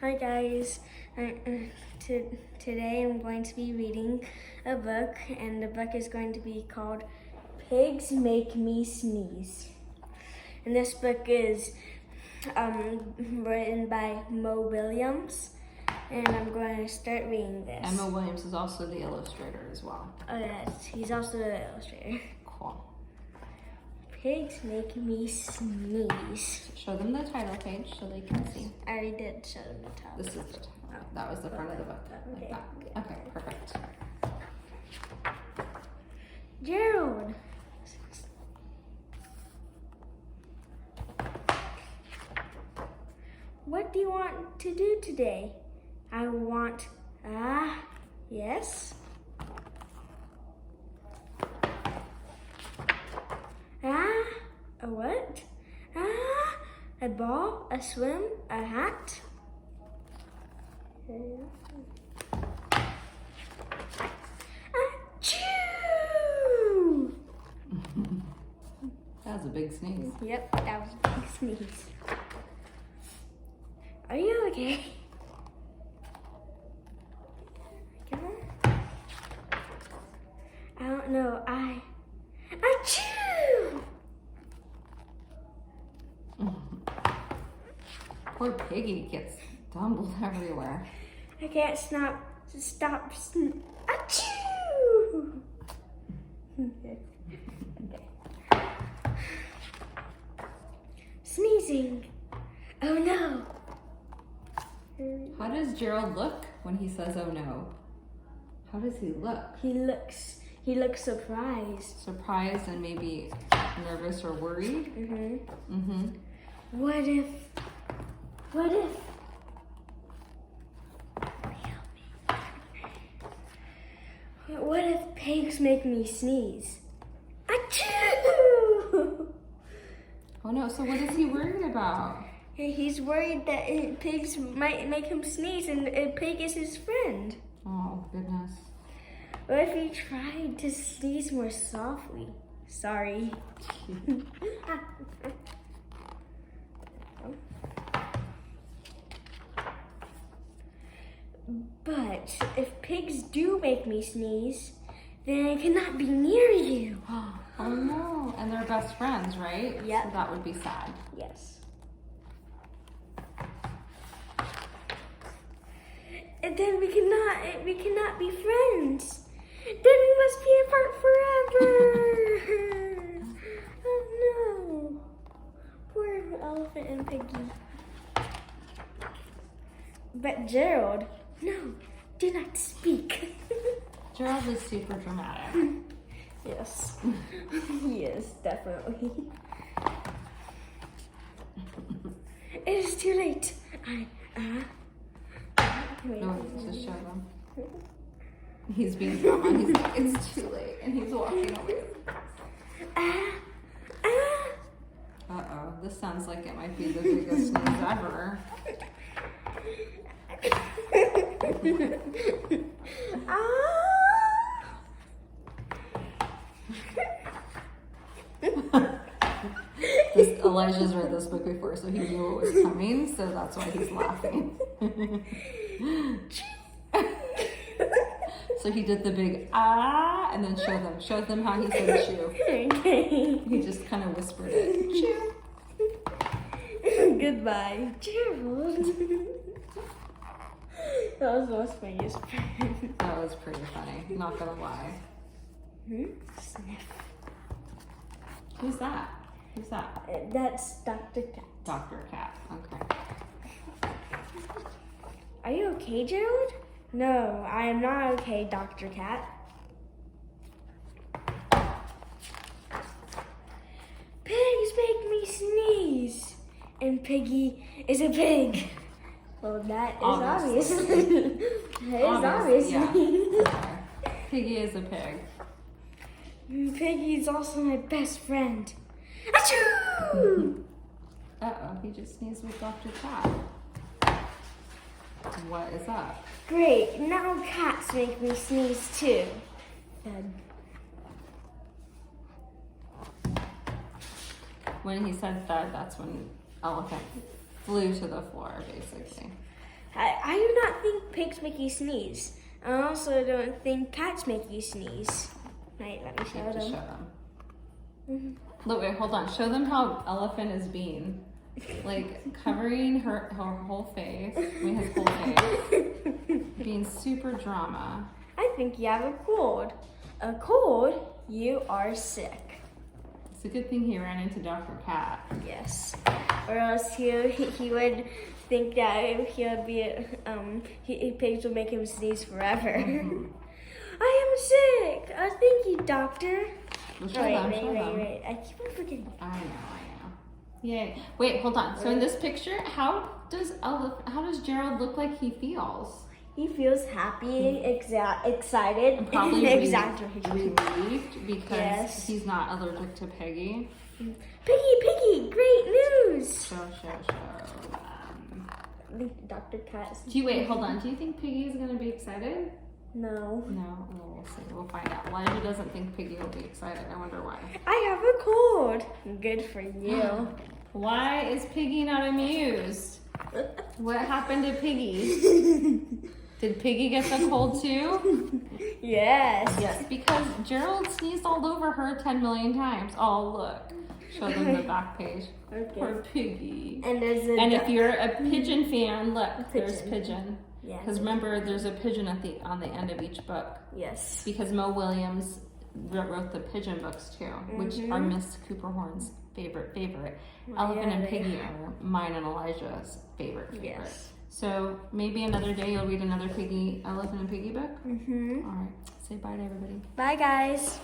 Hi guys, today I'm going to be reading a book, and the book is going to be called Pigs Make Me Sneeze. And this book is written by Mo Williams, and I'm going to start reading this. And Mo Williams is also the illustrator as well. Oh yes, he's also the illustrator. Cool. Pigs Make Me Sneeze. Show them the title page so they can see. I already did show them the title. This is the title. That was the front of the book. Okay. Like that. Okay, perfect. Gerald. What do you want to do today? I want, yes. A what? A ball, a swim, a hat. Achoo! That was a big sneeze. Yep, that was a big sneeze. Are you okay? Come on. I don't know. Achoo! Poor Piggy gets tumbled everywhere. I can't stop. Achoo! Okay. Sneezing. Oh no. How does Gerald look when he says, oh no? How does he look? He looks surprised. Surprised and maybe nervous or worried? What if pigs make me sneeze? Achoo! Oh no, so what is he worried about? He's worried that pigs might make him sneeze, and a pig is his friend. Oh, goodness. What if he tried to sneeze more softly? Sorry. But if pigs do make me sneeze, then I cannot be near you. Oh no, and they're best friends, right? Yep. So that would be sad. Yes. And then we cannot be friends. Then we must be apart forever. Oh no. Poor Elephant and Piggy. But Gerald, no, do not speak. Gerald is super dramatic. Yes. Yes, definitely. It is too late. No, just show them. He's being drama. He's like, it's too late, and he's walking away. Uh-oh, this sounds like it might be the biggest sneeze ever. Elijah's read this book before, so he knew what was coming, so that's why he's laughing. So he did the big and then showed them how he said chew. Okay. He just kind of whispered it. Chew. Goodbye, Gerald. That was the most funniest part. That was pretty funny, not gonna lie. Sniff. Who's that? Who's that? That's Dr. Cat. Dr. Cat. Okay. Are you okay, Gerald? No, I am not okay, Dr. Cat. Pigs make me sneeze, and Piggy is a pig. Well, that is obvious. That is obvious. Yeah. Piggy is a pig. Piggy is also my best friend. Achoo! Uh-oh, he just sneezed with Dr. Cat. What is up? Great, now cats make me sneeze too. When he said thud, that's when Elephant flew to the floor, basically. I do not think pigs make you sneeze. I also don't think cats make you sneeze. Right, let me You show have to show them. them. Look, wait, hold on. Show them how Elephant is being. Like, covering her whole face. I mean, his whole face. Being super drama. I think you have a cold. A cold? You are sick. It's a good thing he ran into Dr. Cat. Yes. Or else he would think that he would be pigs would make him sneeze forever. Mhm. I am sick. Thank you, doctor. Well, show them, show them. Wait. I keep on forgetting. I know. Yay. Wait, hold on. So in this picture, how does Gerald look like he feels? He feels happy, excited, And probably exaggerated. relieved because Yes. he's not allergic to Peggy. Piggy, great news! Show. I think Dr. Cat. Wait, hold on. Do you think Piggy is gonna be excited? No. No. Well, we'll see. We'll find out. Elijah doesn't think Piggy will be excited. I wonder why. I have a cold. Good for you. Why is Piggy not amused? What happened to Piggy? Did Piggy get the cold too? Yes. Yes, because Gerald sneezed all over her 10 million times. Oh, look. Show them the back page. Okay. Poor Piggy. And there's a And if you're a pigeon fan, look, there's Pigeon. pigeon. Yes. Because remember, there's a pigeon on the end of each book. Yes. Because Mo Williams wrote the pigeon books too, which are Miss Cooper Horn's favorite. Elephant and they Piggy are mine and Elijah's favorite. Yes. So maybe another day you'll read another Elephant and Piggy book. Mm-hmm. All right. Say bye to everybody. Bye, guys.